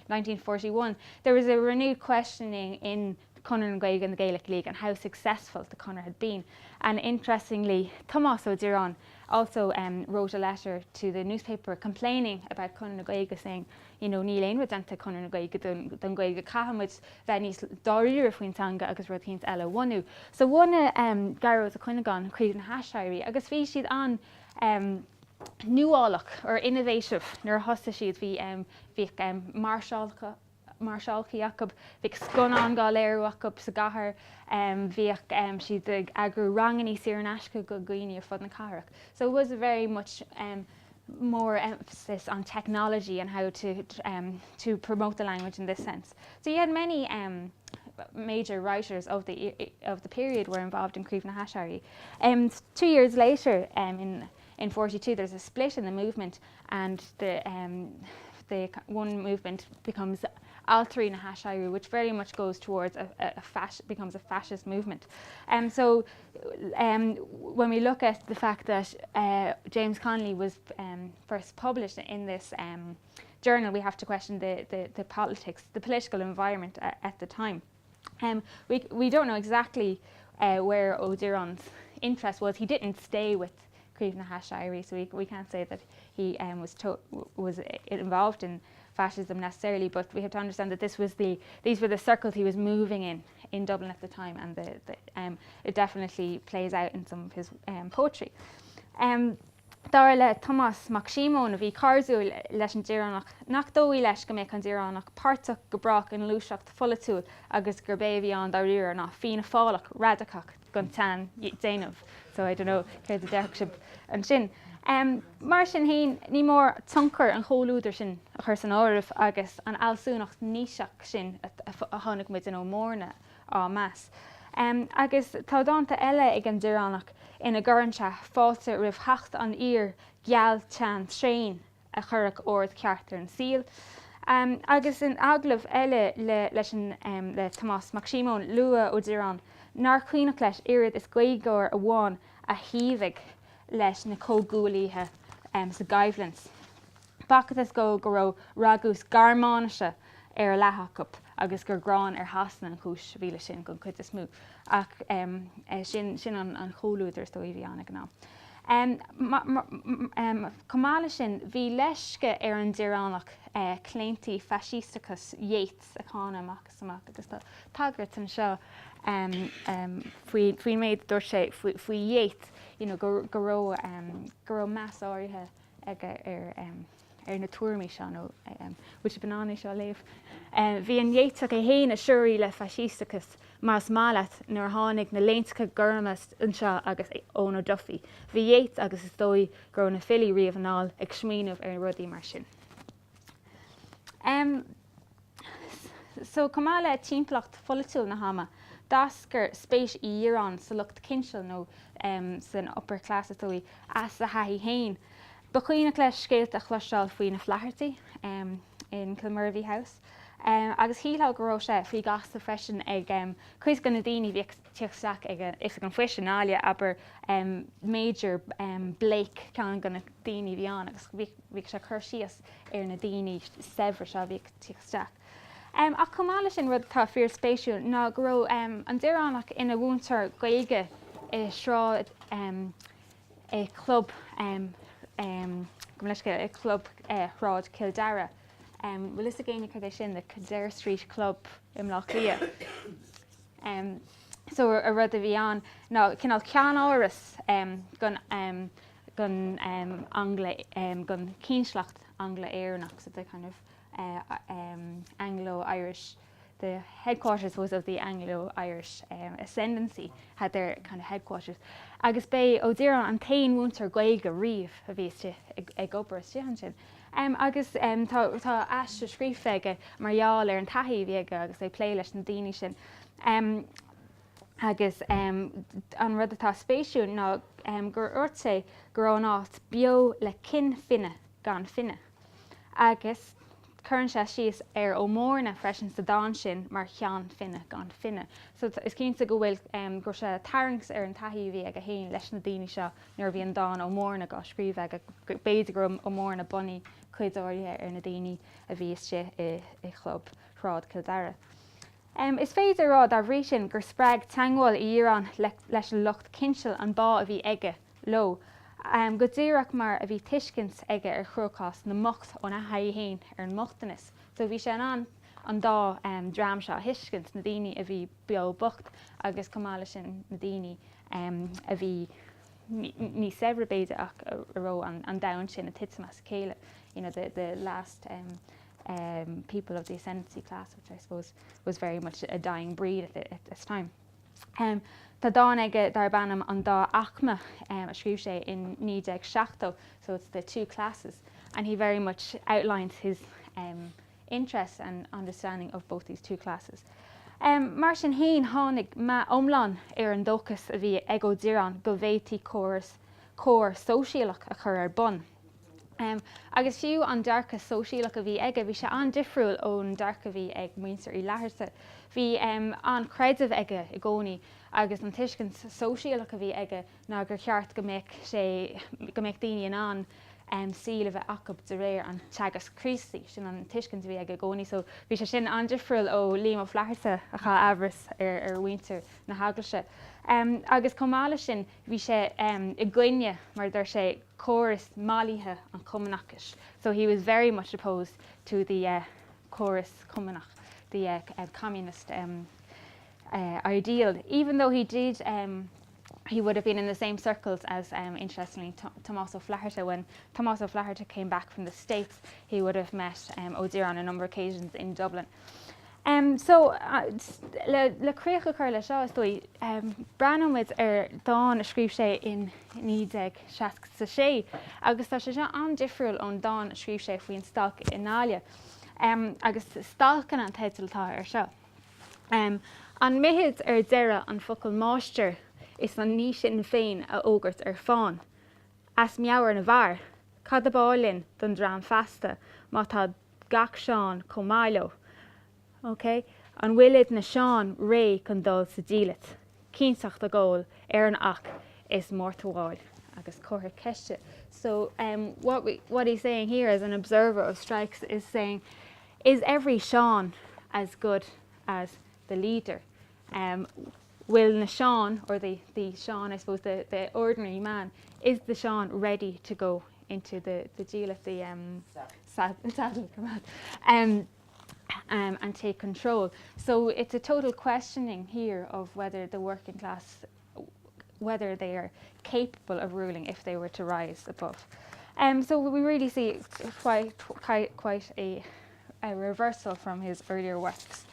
1941, there was a renewed questioning in Connacht Sentinal and the Gaelic League and how successful the Connacht had been. And interestingly, Tomás Ó Direáin also wrote a letter to the newspaper complaining about Connacht Sentinal, saying, you know, níl aon rudanta Connacht Sentinal don Gaeilge cahamid bheith níos dáiríre faoin teanga agus rud thins eile bhainú. So bhaine Garros O'Quinnigan críomh na haisairí, agus bhí siad an nuálach or innovative nuair thosta siad bhí Marshallcha Jacob, bhíh sconán gá léir Jacob sa gcathair, bhíh siad agru ranganí Siarnashka go Guine ar fud na Carach. So it was very much more emphasis on technology and how to promote the language in this sense. So you had many major writers of the period were involved in críomh na haisairí. 2 years later, in 42, there's a split in the movement, and the one movement becomes Altri na haisairí, which very much goes towards becomes a fascist movement. So when we look at the fact that James Connolly was first published in this journal, we have to question the politics, the political environment at the time. We don't know exactly where Ó Direáin's interest was. He didn't stay with críomh na haisairí, so we can't say that he was involved in fascism necessarily, but we have to understand that these were the circles he was moving in Dublin at the time, and it definitely plays out in some of his poetry. Dar le Thomas Mac Simón a bhí carsúil leis an Dhireánach nach dóí leis go méid an Dhireánach páirteach go brach in lúiseacht folatúil agus gur béhí an dar riúr nach fína fálach radacach gon tan déanamh. So I don't know, céir a deach sib an sin. Mar sin hain ní mór tionchar an choulúidir sin a chur san áirimh agus an alsúnacht níoseach sin a tháinig muid in ó mórna á meas. Agus tá dáanta eile ag an Dhireánach ina gcuireanse fáilte rih theacht an ír geal tean tréin a churach ord ceartar an síl. Agus in aglah eile leis le Tomás Mac Simón Lua ó Direáin, nar chuoinech leis irid is gaigóir a bháin a híomhaigh leis na cógúlaithe sa gaiimhlins. Bachad is go raibh ragús garmáise ar lethachop agus gur grán ar hasna an chúis bhíle sin go chuid is smú ach sin an choulúidir sto bhí anna gná. Comála sin bhí leisce ar an Dhireánach cléintí fascistachas Yates a chána amach agus tagart an seo faoin méid dúir sé faoi Yates go raibh meas áirithe ar na tuairmí seo nó bhuiil banana seo léamh. Bhí an Yates a héin a siúrí le fascistachas más málaat nuair tháinig na léintecha gurmas an seo agus ón ó Duffy. Bhí Yates agus is dói gur na fili riamh anáil ag smíanamh ar rudí mar sin. So comála timplacht folatúil na hama, dasgur spéis í Dhireáin sa lucht cinseal nó san upper classatóí as a haí hain. Ba chuoinech leis scéalt a chluisteáil faoin na Flaherty in Kilmurvey House. Agus híleá go raibh sé faoi gasta freisin ag chuis go na daoine bhí teachsteach is an fuisinália aber Major Blake ceann go na daoine bhí an agus bhí sé chur síos ar na daoine Síobhra se bhí teachsteach. Ach comála sin rud tá fíor spéisiú ná go raibh an Dhireánach ina bhúntar gaige i srá i club go leis i club Rád Kildare. Bhfuil is a géine chu sin the Kildare Street Club im Lochlia. So a rud a bhí an ná cinál cean áras gon cínsleacht Angla éireannach, so the kind of Anglo-Irish, the headquarters was of the Anglo-Irish ascendancy, had their kind of headquarters. Agus bé ó Direáin an tain múntar gaige riamh a bhíiste ag obair stian sin. Agus tá as a scríbhfeige marall ar an taithí bhíige agus é plé leis na daoine sin. Agus an rud atá spéisiú ná gur uirt sé gur an áit bio le cin finne gan finne. Agus chuann sé síos ar ó mórna freisin sa dáin sin mar chean finne gan finne. So is cinnta go bhfuil gur sé tarings ar an taithí bhí ag a héin leis na daoine seo nuair bhí an dáin ó mórna go scríbh ag béidir gur ó mórna bunaí chuid áirithe ar na daoine a bhíiste i club Rád Kildare. Is féidir rád a bhrí sin gur spreag teagháil i Dhireáin leis an lucht cinseal an bá a bhí aige lo. Go dtíreach mar a bhí tuiscint aige ar chruachás na mocht ón a haí ar an mochtanas. So bhí sé an dá drám seo tuiscint na daoine a bhí beo bocht agus comála sin na daoine a bhí ní Síobhra béide ach a ró an dain sin a titsamas céile, the last people of the ascendancy class, which I suppose was very much a dying breed at this time. Tá dáin aige dar bannam an dá achma a scríb sé in 1970, so it's the two classes, and he very much outlines his interest and understanding of both these two classes. Mar sin hain tháinig ma omlan ar an dóchas a bhí ag ó Direáin go bhféití cór sóisialach a chur ar bun. Agus fiú an dearcha sóisialach a bhí aige, bhí sé an difriúil ón dearcha bhí ag muintear í leatharsa. Bhí an creidimh aige i gcónaí agus an tuiscint sóisialach a bhí aige ná gur cheart go mbeidh daoine an síl a bheith acab de réir an teagas críosaí sin an tuiscint bhí aige gcónaí, so bhí sé sin an difriúil ó líam ó leatharsa a cha abras ar muintear na haglaise. Agus comála sin bhí sé i gcuine mar dúir sé chorus málaithe an Cumanachais. So he was very much opposed to the chorus Cumanach, the communist ideal, even though he did he would have been in the same circles as, interestingly, Tomás Ó Flaherty. When Tomás Ó Flaherty came back from the States, he would have met Ó Direáin on a number of occasions in Dublin. So, le críocha chuir le seo stoi, Branhamid dán a scríb sé in 1966, agus tá sé seo an-difriúil ón dán a scríb sé faoin stalc ináile, agus stalcan an teitiltá seo. An mithid deire an focail máiste is an ní sin féin a ógurt fáin. As meabhar na bhar, cad a bálinn don drám fasta, má tá gach seán comáileo. Okay? An bhuilead na seán ré chun dul sa dílit. Cínsach a ggóil an ach is mórtaháil agus cóthir ceiste. So what he's saying here as an observer of strikes is saying, is every seán as good as the leader? Will na seán, or the seán, I suppose, the ordinary man, is the seán ready to go into the dílit, the saddle, and take control? So it's a total questioning here of whether the working class, whether they are capable of ruling if they were to rise above. So we really see quite a reversal from his earlier works.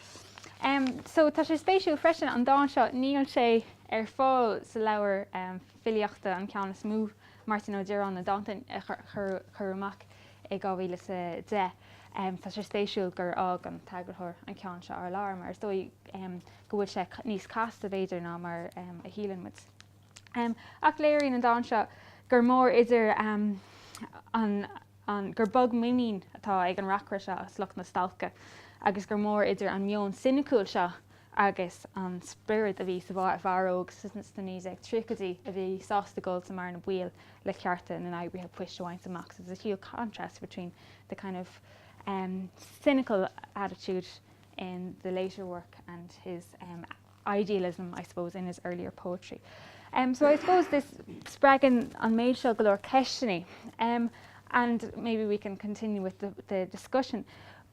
So tá sé spéisiú freisin an dá seo níl sé fáil sa leabhar fhilíochta an ceannas mú Máirtín Ó Direáin na dantain chur amach I 2010. Tá sé spéisiúil gur ág an teagrathóir an ceann seo ar lár, mar dói go bhfuil sé níos casta bhéidir ná mar a hílann muid. Ach léiríonn an dá seo gur mór idir an gur bug mimín atá ag an rachra seo a slach na stalca, agus gur mór idir an mion sinicúil seo agus an spirit a bhí sa bharóg san ag trícadí a bhí sásta goil sa mar na bhuiil le cearta in an áibrithe puisteáint amach. So there's a huge contrast between the kind of cynical attitude in the later work and his idealism, I suppose, in his earlier poetry. So I suppose this spragging an méid seo go leor ceistení, and maybe we can continue with the discussion.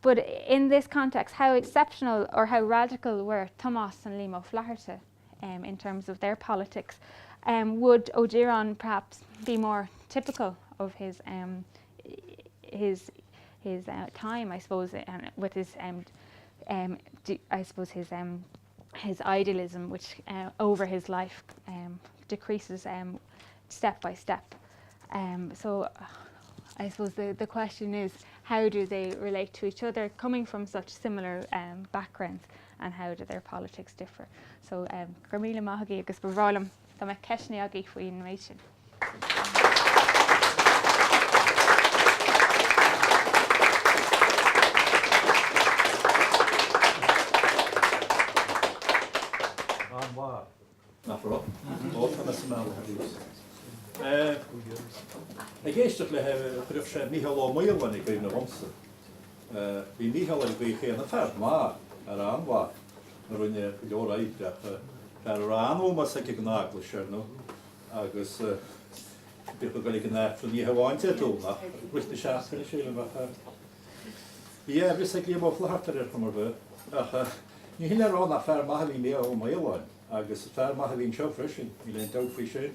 But in this context, how exceptional or how radical were Tomás and Liam Ó Flaherty in terms of their politics? Would Ó Direáin perhaps be more typical of his time, I suppose, with his I suppose his idealism, which over his life decreases step by step. So I suppose the question is, how do they relate to each other, coming from such similar backgrounds, and how do their politics differ? So, gur míle maith agaibh agus bhrálam tá me ceisní agaibh faoin innovation. I géisteach le chuh sé Mícheál Ó Maolhain I gcuimh na Homsa. Bhí Mícheál ag bhí chéanna fearr má ar an bhá na rinne leor aidreach fear an ómas ag gnáag le seirnú agus bhí go ag gnáag fan Mícheáinte dúnach bhuiiste seaachna séile bheith. Bhí bhís ag Liam Ó Flaherty ar chumar bheith ach ní hinne rán a fearr maith bhí Mícheál Ó Maolhain agus fearr maith bhín seo freisin í leon dó faoi sin.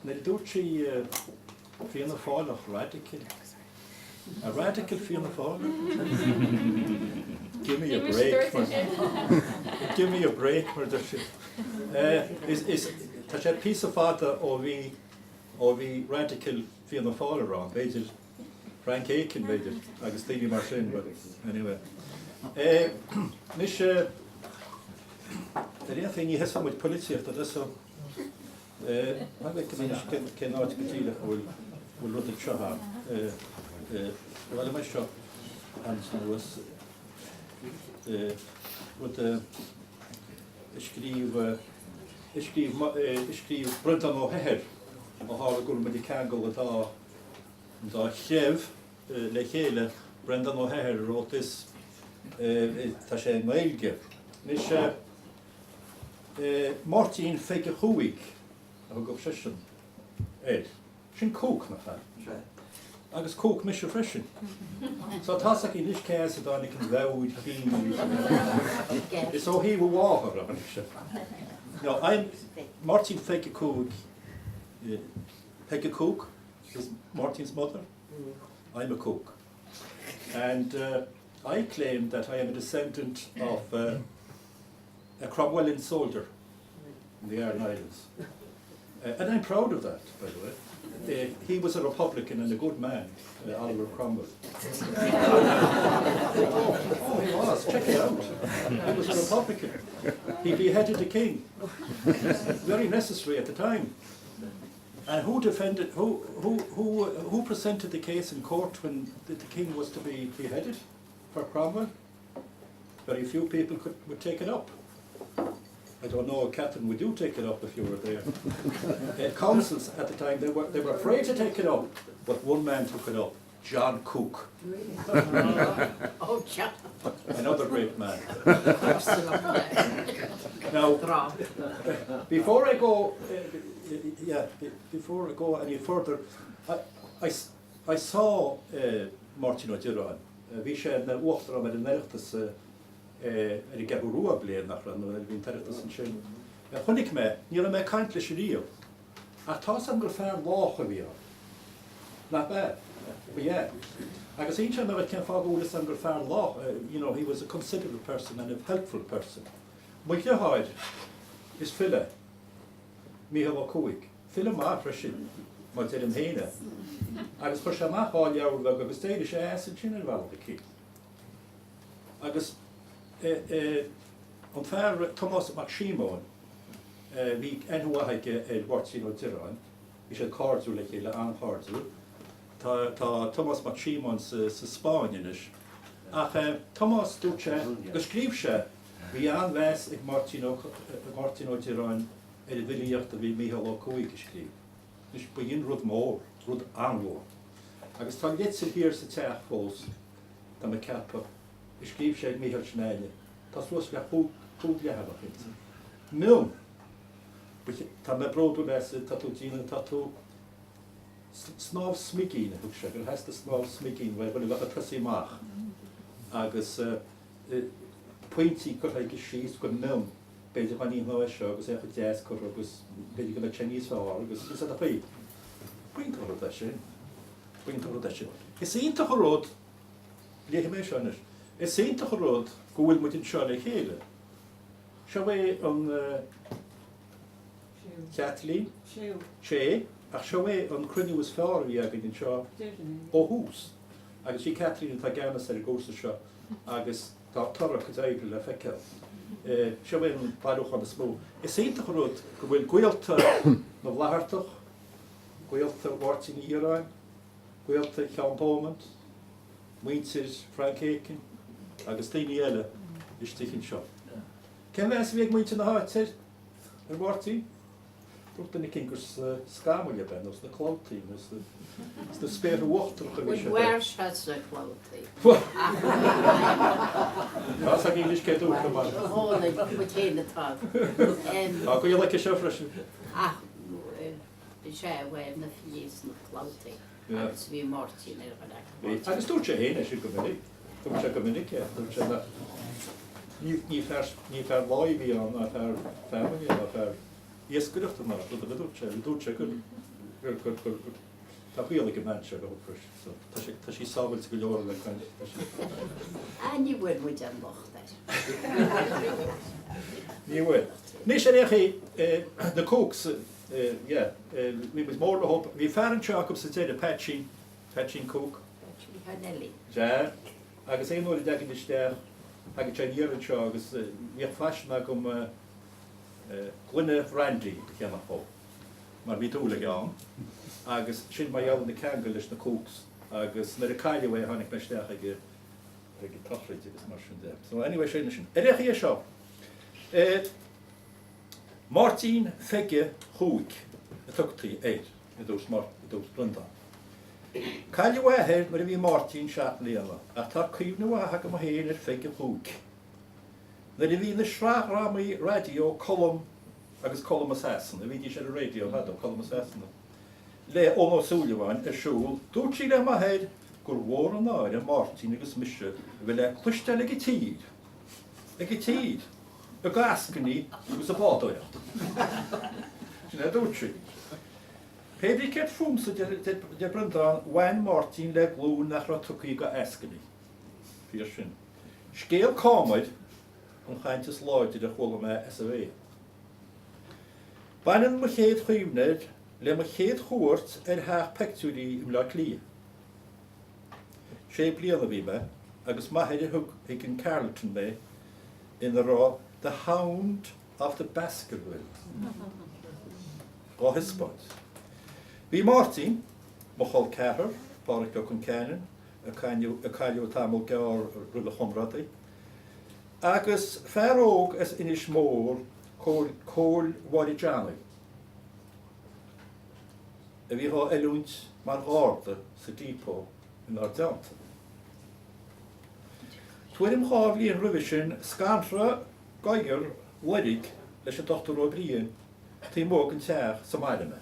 Na dúirt sí fianna fáilach radical. A radical fianna fáilach? Give me a break. Give me a break. Tá sé píosa fada ó bhí radical fianna fáilach rán. Beidir Frank Aiken beidir agus Stevie mar sin, but anyway. Nis réon ní heas muid polítíocht a so. Cén áit go tíile bhfuil rud a seo bhfuil me seo was scríb Brendan Ó Heir a hála gúil me ceangal dá cheamh le chéile Brendan Ó Heir wrote is tá sé mailge. Nis Máirtín féice chuaigh a go sin sin cóch na fe. agus cóg mis freisin. So táach í nis céas a dána an bhid Is ó hí bháthar a se. No, I'm Máirtín Feige Cóg. Feige Cóg is Máirtín's mother. I'm a cook. And I claim that I am a descendant of a Cromwellian soldier in the Aran Islands. And I'm proud of that, by the way. He was a Republican and a good man, Oliver Cromwell. Oh, he was. Check it out. He was a Republican. He beheaded the king. Very necessary at the time. And who defended? Who presented the case in court when the king was to be beheaded for Cromwell? Very few people would take it up. I don't know, Catherine, would you take it up if you were there? Councils at the time, they were afraid to take it up, but one man took it up, John Cook. Oh, John. Another great man. Now, before I go, before I go any further, I saw Máirtín Ó Direáin. Bhí sé na uachtar am an neirtas I get rua blian nach ran bhín teirtas an sin. Chunnig me, níl me caint leis río. A tá sam gur fear lácha bhí. Not bad. But yeah. Agus each time I came fágúla sam gur fear lá, you know, he was a considerate person and a helpful person. Muid le háid is fille. Míhal Cúig. Fille má freisin. Má dé an héine. Agus por se má háil leabhar agus téidir sé an sin ar bhela cí. Agus an fear Thomas McShimon, bhí enhuaithe Máirtín Ó Direáin, bhí sé cardú le chéile an cardú. Tá Thomas McShimon sa Spáin is. Ach Thomas dúirt sé, go scríb sé, bhí an bheits ag Máirtín Ó Direáin ar a Fhilíocht a bhí Mícheál Ó Cúig scríb. Nus begin rud mór, rud anmhór. Agus tá liet sa hir sa teach fós, tá me cepa, I scríb sé ag Mícheál Snéile. Tá suas le chúg lehab a chint. Mil, tá me bródú leis tá tú dína tá tú snáb smigín, hug sé, gur heasta snáb smigín, bhfuil bhfuil bheith a trasí mach. Agus pointí gur haig síos gur mil, beidir gan íon hóis seo, agus eich déas cur agus beidir gan a Chinese fáil, agus is a chuid. Buint go rud sin. Buint go rud sin. Is ionta go rud, léige mé seanis, is ionta go rud go bhfuil muid in seo le chéile. Seo é an Kathleen, sé, ach seo é an cruniú was fearr bhí agad in seo ó hús. Agus sí Kathleen tá ganas ar a gósa seo, agus tá torach go daigre le feiceil. Seo é an bailúch an a smó. Is ionta go rud go bhfuil gaolta na bhlathirteach, gaolta Máirtín Ó Direáin, gaolta Cheann Beaumont, muintir Frank Aiken, agus daoine eile is tícinn seo. Cén bheits bhíag muinte na háitir ar Máirtín? Dúirt na cin gur scámaile ben, os na clótaí, os na spéir uachtar chu bhí sé. Where's has the clothy? Tás ag ílis cé dúcha mar. Oh, like between the top. Á go le seo freisin. Ah, sé bhfuil na fios na clothy. Agus bhí Máirtín ar bhana. Agus dúirt sé héine sin go minic. Dúirt sé go minic, dúirt sé na ní fear láid bhí an na fear family, na fear iascuireachta mar, dúirt sé gur tá chuála go man se go fris. Tá sí sábhailt go leor le chuin. A ní bhfuil muid an lochtar. Ní bhfuil. Ní sé réché na cógs, mí was mór le hop, hí fearan seach sa téad a Patchin cóg. Hanelli. Ja, agus é nóir deagin isteach, agus sé díar seo, agus bhíoh fasna gom glunne Randy de cheannach fó. Mar bhí dúla an, agus sin mai eall na ceangail leis na cógs, agus na caile bhfuil tháinig meisteach ag tochraid agus mar sin de. So anyway sin sin. Récha é seo. Máirtín Feige Cúig, a tugtaí éir, I dús blundán. Caile bhhéir mar a bhí Máirtín seaach léana, a tá cíomhna bhatha go héin ar Feige Cúig. Na bhí na sráithrámaí radio column agus column assassin, a bhí sé a radio had column assassin. le ono Súilháin Súil, dúirt sí le maithéid gur mhór an áir Máirtín agus mise bhfuil le chluiste le tíd. Le tíd. A gascaní agus a bádaíocht. Sinna dúirt sí. Péidir céad fúmsa de brandán bhain Máirtín le glún nach ra tucaí go escaní. Fíor sin. Scéal cámaid an chaintas láide de chola me S.A.V. Bainan mo chéad chuimneid le mo chéad chóirt haach pectúí im le lí. Sé bliana bhí me, agus maithéidir thug ag an Carleton me in the rá The Hound of the Baskerville. Rá hispáid. Bhí Máirtín, mo chol cethar, páric go chun céann, a caiiliú tamil gear rud a chumradaí. Agus fearóg as inis mór cóil Dhireáin. A bhí há eilúint mar gáda sa dípó in Ardanta. Tuairim chá bhí an rubh sin scantra gaigur warig leis a dochtú ó bríon tí móg an teach sa maidime.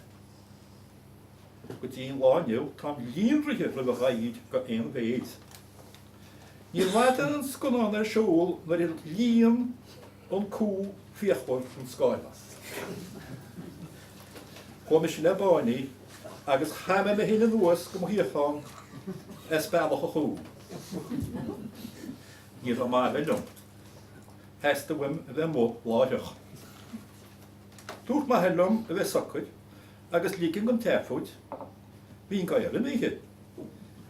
Go dtíon láinniu tá líonrithe rubh a ghaid go éon bhéid. Níl bhaidir an sconán ar siúil mar il líon an cú fiochmór an Scoilas. Chum is le báinní agus chaime me hína nuas go mhiíochán bailach a chú. Níl an maith bhilm. Hesta bhfuim a bheith mó láideach. Dúirt maith bhilm a bheith socaid agus lícinn an teafúid, bhín gaiile míthe.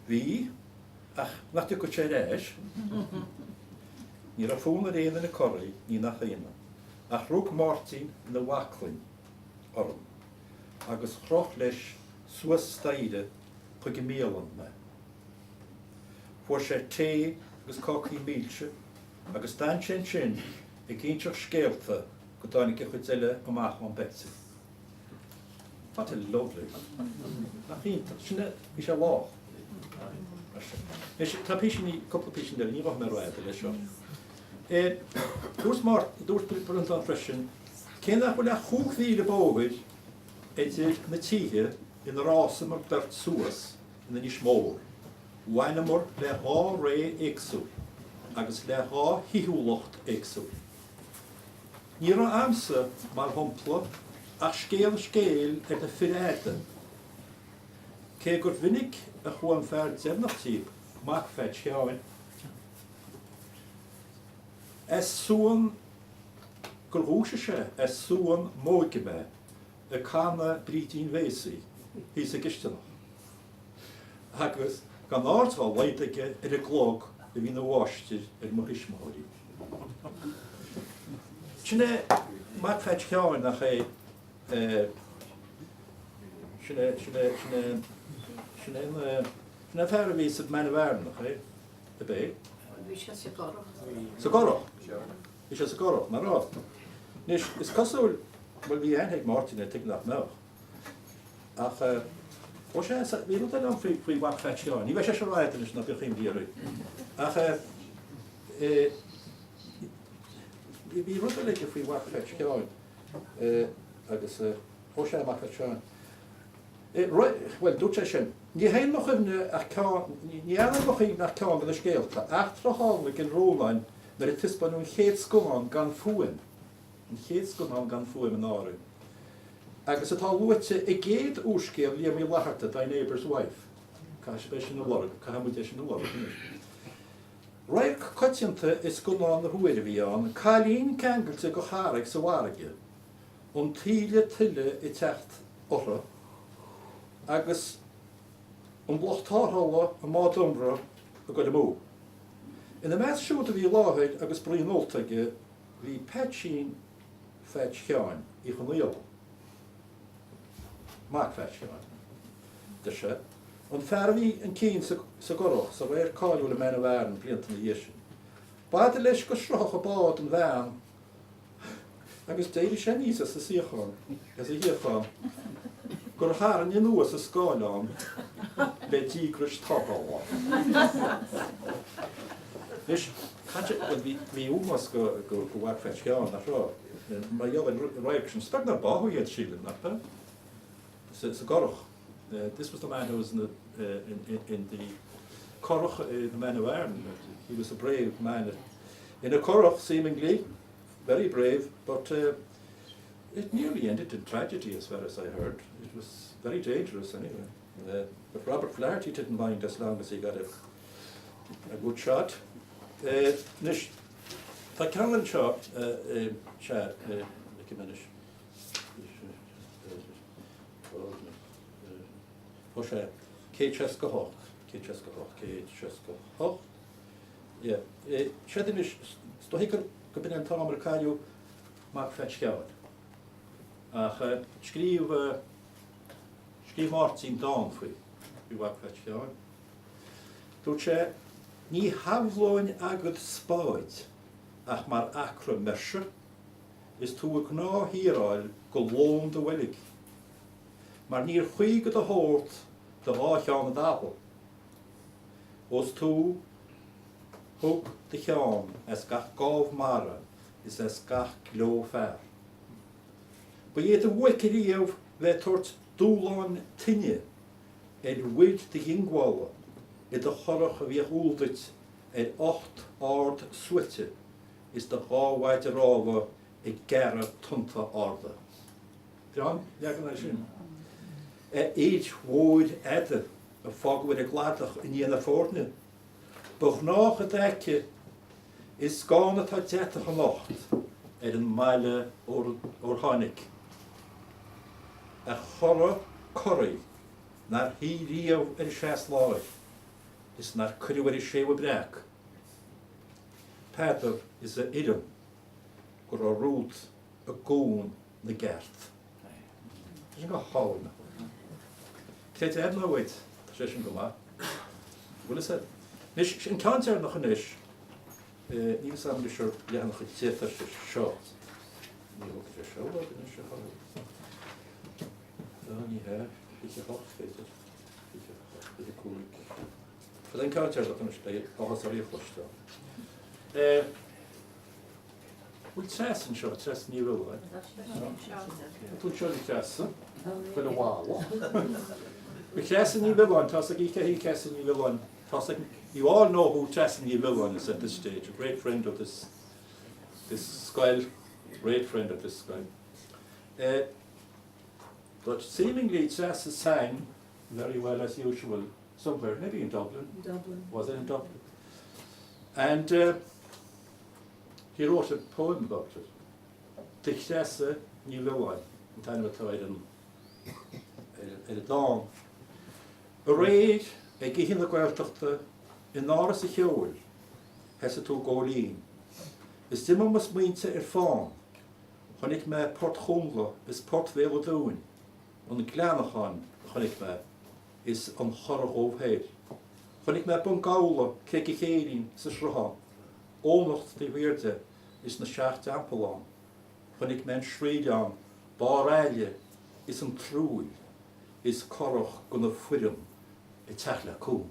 Bhí ach nach go sé réis. Ní a fún a réana na choirí ní nach chéana. Ach rúg Máirtín na bhaclainn orm, agus chroch leis suas staide chuig go mélan me. Fuair sé té agus cochaí mílse, agus dan sin I cínteach scéalta go dánig go chuid eile amach an Betsy. What a lovely. Nach ínta, sinna bhí sé lách. Tá píisina coppla píisina ní bhah mar ráid lei seo. Dúirt brint an freisin, cén nach bhfuil le chúchhí le bóid idir na títhe in rása mar dart suas in na níos mór. Bhainamór le há ré éagsú, agus le há hiúlacht éagsú. Ní an amsa mar hompla ach scéal ar na firéide. Cé gur vinnig a chuan fear dénachtíb mac feit cheáin. Súan gur húse sé súan móige me a cána brítín vésaí hí sa gistanach. Agus gan áirtáil leidige ar a glóg a bhí na bháistir ar mo hisismóirí. Sinna mac feit cheáin nach é sinna fear a ví sa mena bhar nach é a bé. Bhí sé sa gorach. Sa gorach? Bhí sé sa gorach, mar rá. Nis, is cosúil bhfuil bhí anhéag Máirtín ag nach meach. Ach, ó sé, bhí rúd an faoi bhac feit seáin. Ní bheith sé ráid is na bhíochaim díarú. Ach, bhí rúd an faoi bhac feit seáin. Agus, ó sé bhac feit seáin. Wel, dúirt sé sin. Ní héin noch ní anna noch nach ceán na scéalta. Achtra hála gin róláin nar a tispanún chéad scomáin gan fuin. An chéad scomáin gan fuin an áru. Agus atá luite I géad úscéal líam I leharta thy neighbour's wife. Cá sé béis sin na lorg, cá hamuid é sin na lorg. Raig coitianta is scomáin na huair a bhí an, cálín cangailte go cháraigh sa bharige. An tíle tuile I techt orra. Agus an blochtáthála a má dumbra a go mó. Ina meas siúta bhí láhaid agus bríonoltaige bhí peitsín feit cheáin I chun líal. Mac feit cheáin. De sé. An fear bhí an cín sa gorach sa bhéir cáiliú le mena bhhairn blianta na dhéisisin. Báda leis go sroch a bád an bhean agus déidir sé níos sa síocháin, as a híocháin. Gur háran I nuas a Scáileán le dígris tábháil. Nis, bhí úmas go bhhac feit cheáin nach rá. Má dheal an raibh sin speg na báthú iad sílan nach be? Sa gorach. This was the man who was in the Connacht, the man of Árann. He was a brave man. In a Connacht, seemingly, very brave, but it nearly ended in tragedy as far as I heard. It was very dangerous anyway. But Robert Flaherty didn't mind as long as he got a good shot. Nish, the Callan shot, Chad, Ceisceasca Hoch. Yeah, Shedinish, Stohiker, Cabinet Americano, Mark Fetchgowd. Schreef Máirtín Ó Direáin, Mark Fetchgowd. Toen ní haflóin agad spáid, ach mar acra merse, is tú a gná híráil go lón de willig. Maar níor chuigad a hórt de bháithán a dabal. Os tú hug de cheán as gach gáf mara is as gach gló fer. Ba iad a wikiríomh le tuairt dúláin tinne wyd de gingwala i de chorach a bhí úldait 8 ard swite is de gáhaid a ráfa I gera tunta arda. John, jagan sin. Each woord edde a fog with a gladach in jena fortne. Boch nach a dekje is gane ta jetach a nacht een meile or hannig. A chorre curry naar hirio shes laag is naar curry shewe brek. Peter is a idem. Gur a root a goon na gert. Is go hawn. Kret edna wait, session go ma. What is it? Nish in cancer noch nish. Ní sam sure ja noch zeta shot. Ní ook je show wat in show. Dan nie her, ik je hoog feiter. Ik je de cool. Voor den cancer dat nog stay, alles al je voorstel. Wyt tres yn siarad, tres ni fel yna. Dwi'n siarad I tres, fel y wal. Wyt tres ni fel yna, tas ag eich hi tres ni fel yna. You all know who tres ni fel yna is at this stage, a great friend of this scoil, great friend of this scoil. But seemingly tres is sang very well as usual somewhere, maybe in Dublin. Was it in Dublin? And he wrote a poem about it. Tichese ní bhfuil an taine atáid an dám. A réid ag gihín na ghailteachta in náras a cheoil, hesa tú gólín. Is dimma mas muinte fáin, chunig me port chungla is port bhéle dúin, an gleanachan chunig me is an chorach óbhéid. Chunig me bun gála céigi chéirín sa sruha, ónacht di weirde is na seacht ampelán. Chunig men srídeán, báráile is an trúil, is corach gona fuirim I techla cú.